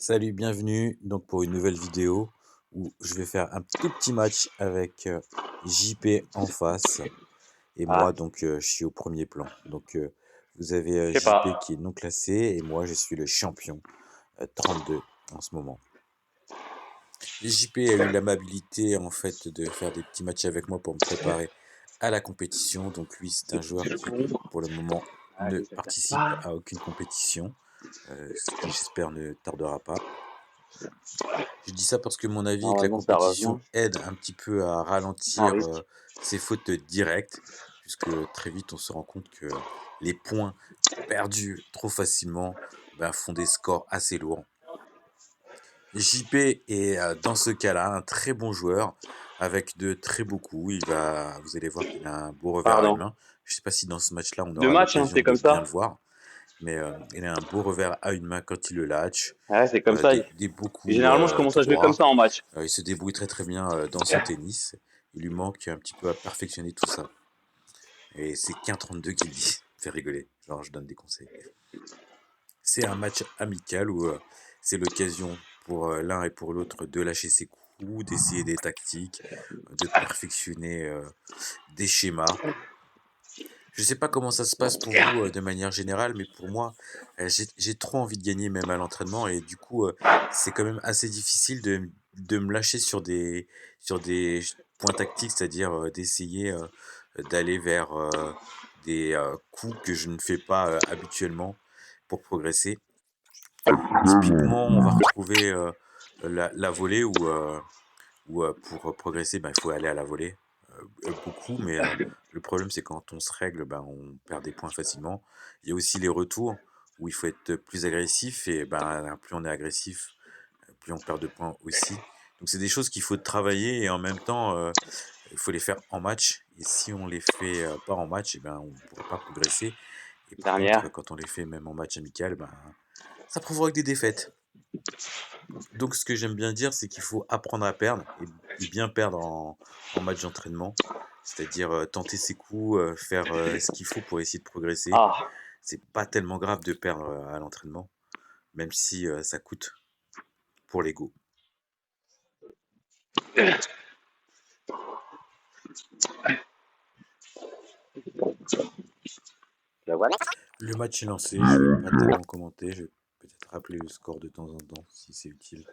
Salut, bienvenue donc pour une nouvelle vidéo où je vais faire un tout petit match avec JP en face et moi Ah, donc je suis au premier plan. Donc vous avez je sais JP pas. qui est non classé et moi je suis le champion 32 en ce moment. JP a eu l'amabilité en fait de faire des petits matchs avec moi pour me préparer à la compétition. Donc lui c'est un joueur qui pour le moment ne Allez, ça casse participe pas. à aucune compétition, ce qui j'espère ne tardera pas. Je dis ça parce que mon avis est que la Normalement, ça revient. compétition aide un petit peu à Un ralentir risque. ses fautes directes, puisque très vite on se rend compte que les points perdus trop facilement font des scores assez lourds. JP est dans ce cas-là un très bon joueur avec de très beaux coups. Vous allez voir qu'il a un beau revers à une Pardon. main. Je ne sais pas si dans ce match-là on Deux aura matchs, hein, l'occasion c'est de comme bien ça. le voir, mais il a un beau revers à une main quand il le latch, Ouais, c'est comme ça. des beaux coups Généralement, je commence à jouer comme droits. ça en match. Il se débrouille très très bien dans son tennis. Il lui manque un petit peu à perfectionner tout ça. Et c'est qu'un 32 qu'il dit. Fait rigoler. Genre, je donne des conseils. C'est un match amical où c'est l'occasion pour l'un et pour l'autre de lâcher ses coups, d'essayer des tactiques, de perfectionner des schémas. Je sais pas comment ça se passe pour vous de manière générale, mais pour moi, j'ai trop envie de gagner même à l'entraînement et du coup, c'est quand même assez difficile de me lâcher sur des points tactiques, c'est-à-dire d'essayer d'aller vers des coups que je ne fais pas habituellement pour progresser. Typiquement, on va retrouver la volée où pour progresser, il faut aller à la volée beaucoup, mais le problème c'est quand on se règle, on perd des points facilement. Il y a aussi les retours où il faut être plus agressif et plus on est agressif, plus on perd de points aussi. Donc c'est des choses qu'il faut travailler et en même temps il faut les faire en match. Et si on les fait pas en match, on ne pourra pas progresser. Et par contre, Dernière. quand on les fait même en match amical, ça provoque des défaites. Donc ce que j'aime bien dire, c'est qu'il faut apprendre à perdre et bien perdre en match d'entraînement. C'est-à-dire tenter ses coups, faire ce qu'il faut pour essayer de progresser. Ah. C'est pas tellement grave de perdre à l'entraînement, même si ça coûte pour l'ego. La voilà. Le match est lancé, je vais pas tellement commenter, je vais peut-être rappeler le score de temps en temps si c'est utile.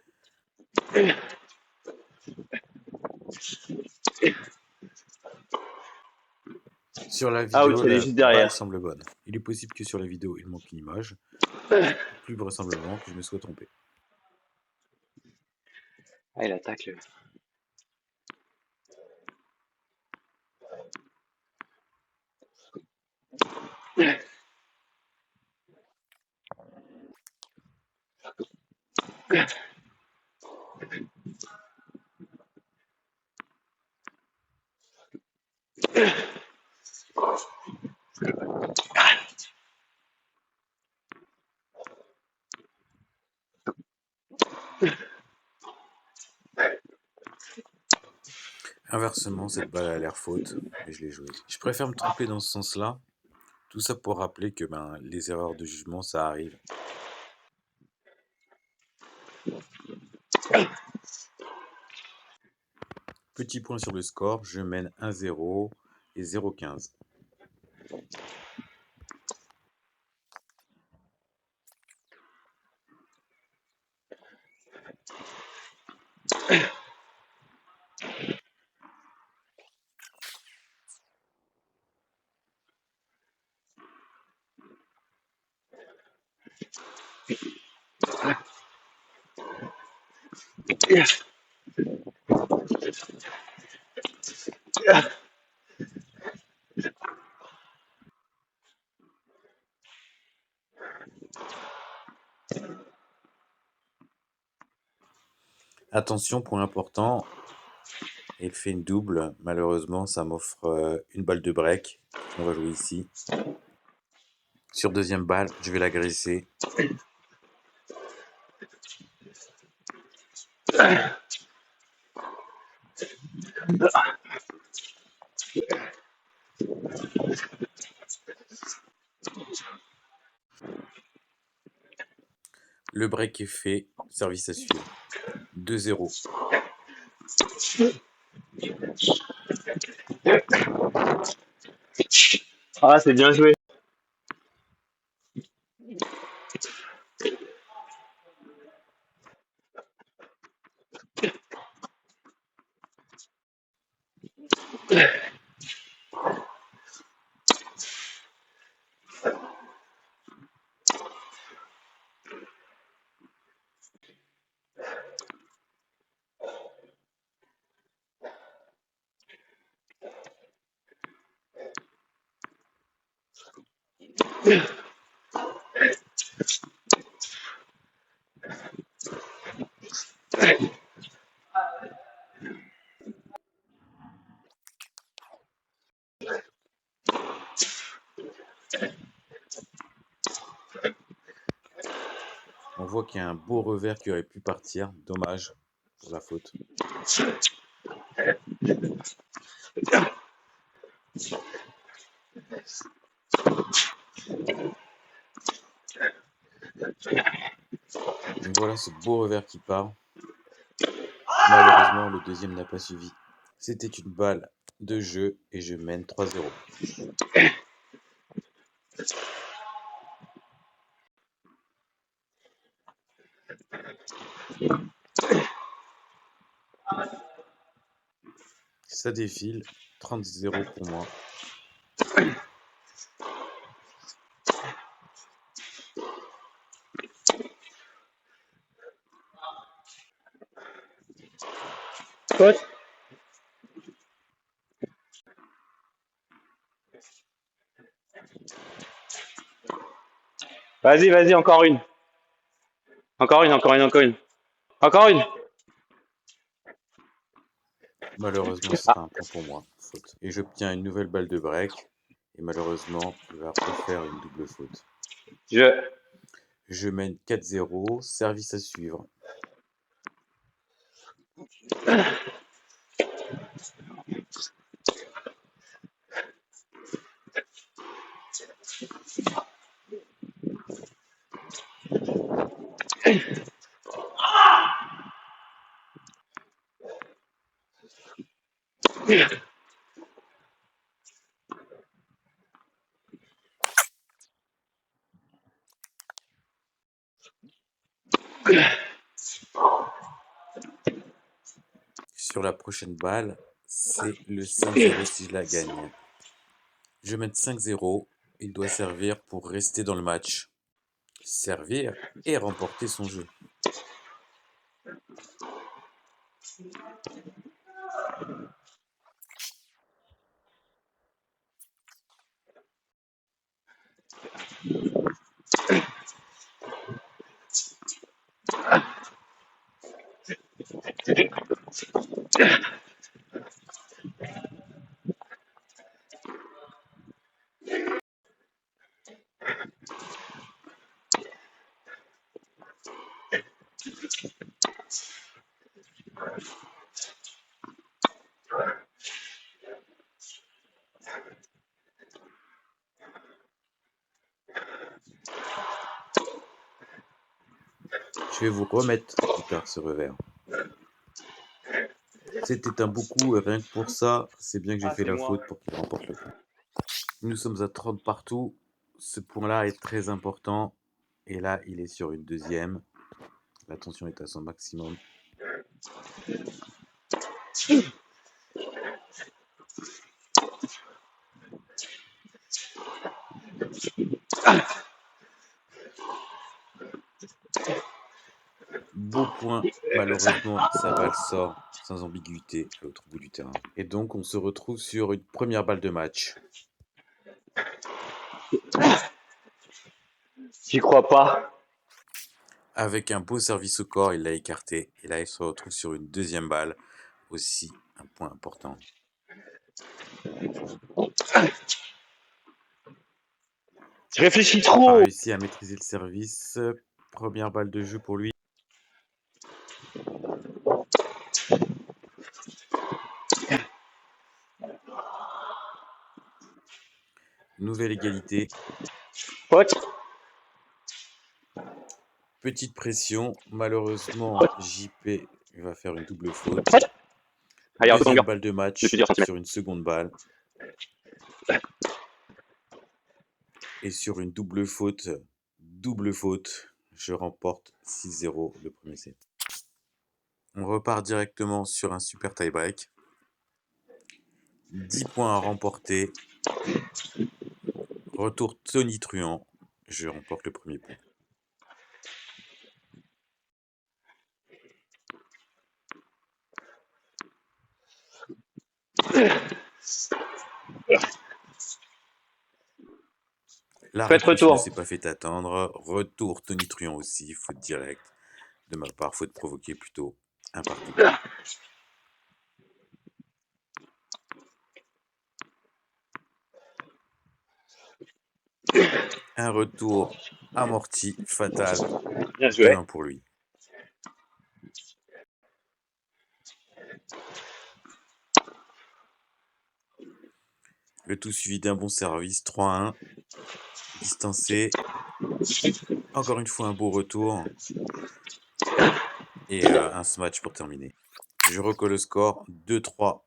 Sur la Ah oui, vidéo, elle est la juste balle derrière. semble bonne. Il est possible que sur la vidéo, il manque une image. Plus vraisemblablement que je me sois trompé. Ah, il attaque le. Inversement, cette balle a l'air faute, mais je l'ai jouée. Je préfère me tromper dans ce sens-là. Tout ça pour rappeler que les erreurs de jugement, ça arrive. Petit point sur le score, je mène 1-0 et 0-15. Attention, point important, il fait une double. Malheureusement, ça m'offre une balle de break qu'on va jouer ici. Sur deuxième balle, je vais l'agresser. Le break est fait, service à suivre. 2-0. Ah, c'est bien joué. On voit qu'il y a un beau revers qui aurait pu partir. Dommage pour la faute. Voilà ce beau revers qui part. Malheureusement, le deuxième n'a pas suivi. C'était une balle de jeu et je mène 3-0. Ça défile. 30-0 pour moi. Faute. Vas-y, vas-y, encore une. Encore une, encore une, encore une. Encore une. Malheureusement, ce Ah, sera un point pour moi. Faute. Et j'obtiens une nouvelle balle de break. Et malheureusement, il va refaire une double faute. je. Je mène 4-0. Service à suivre. Sur la prochaine balle, c'est le 5-0 si je la gagne. Je mène 5-0. Il doit servir pour rester dans le match. Servir et remporter son jeu. Je vais vous remettre plus tard ce revers. C'était un beau coup, et rien que pour ça, c'est bien que j'ai Ah, fait c'est la moi. faute pour qu'il remporte le point. Nous sommes à 30 partout. Ce point-là est très important. Et là, il est sur une deuxième. La tension est à son maximum. Beau point. Malheureusement, sa balle sort sans ambiguïté à l'autre bout du terrain. Et donc, on se retrouve sur une première balle de match. J'y crois pas. Avec un beau service au corps, il l'a écarté. Et là, il se retrouve sur une deuxième balle. Aussi un point important. Je réfléchis Il n'a pas trop. réussi à maîtriser le service. Première balle de jeu pour lui. Nouvelle égalité. Faute. Petite pression. Malheureusement, JP va faire une double faute. Allez, un peu de Deuxième longueur. balle de De match plusieurs centimètres. sur une seconde balle. Et sur une double faute, je remporte 6-0 le premier set. On repart directement sur un super tie-break. 10 points à remporter. Retour Tony Truant. Je remporte le premier point. La Faites réponse ne retour. s'est pas fait attendre. Retour Tony Truant aussi. Faute directe. De ma part, faute provoquée plutôt. Un partout. Un retour amorti, fatal. Bien joué. 2-1 pour lui. Le tout suivi d'un bon service. 3-1. Distancé. Encore une fois un beau retour. Et un smash pour terminer. Je recolle le score. 2-3.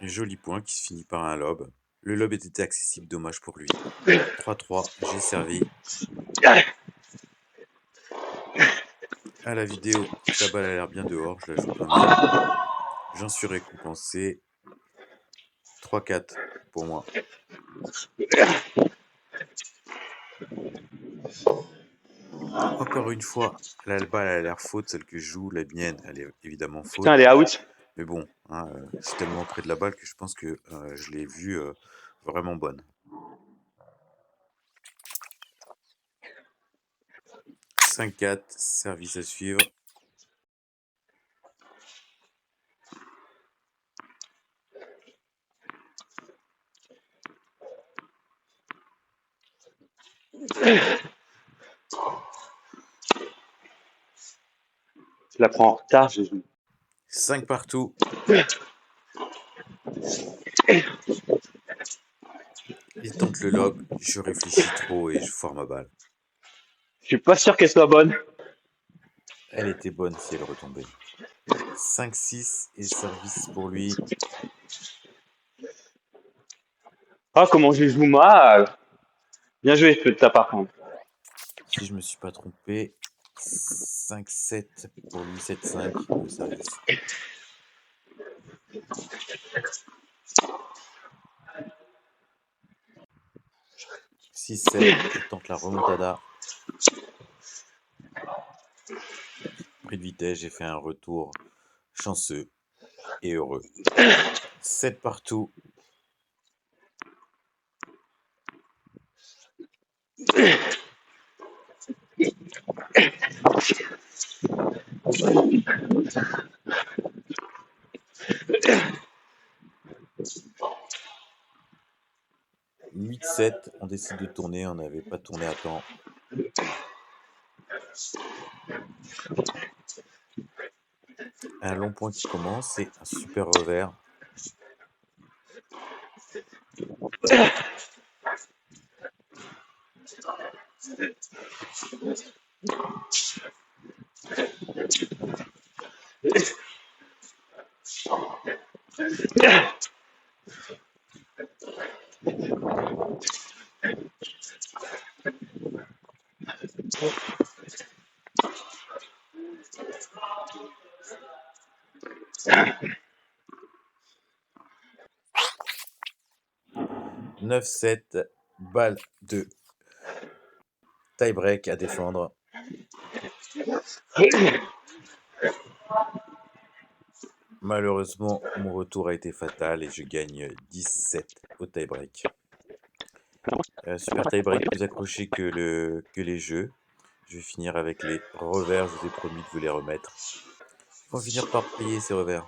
Joli point qui se finit par un lob. Le lob était accessible, dommage pour lui. 3-3, j'ai servi. À la vidéo, sa balle a l'air bien dehors, je la joue quand même. J'en suis récompensé. 3-4 pour moi. Encore une fois, la balle a l'air faute, celle que je joue. La mienne, elle est évidemment faute. Putain, elle est out. Mais bon, hein, je suis tellement près de la balle que je pense que je l'ai vue vraiment bonne. 5-4, service à suivre. Je la prends en retard, je joue. 5 partout. Il tente le lob, je réfléchis trop et je foire ma balle. Je suis pas sûr qu'elle soit bonne. Elle était bonne si elle retombait. 5-6 et service pour lui. Ah, comment je joue mal. Bien joué de ta part. Si je me suis pas trompé, 5-7 pour lui, 7-5 le service. 6-7, il tente la remontada. Pris de vitesse, j'ai fait un retour chanceux et heureux. 7 partout. « 8-7, on décide de tourner, on n'avait pas tourné à temps. Un long point qui commence et un super revers. « 9-7, balle de tie-break à défendre. Malheureusement, mon retour a été fatal et je gagne 10-7 au tie-break. Super tie-break plus accroché que les jeux. Je vais finir avec les revers, je vous ai promis de vous les remettre. Ils vont finir par payer ces revers.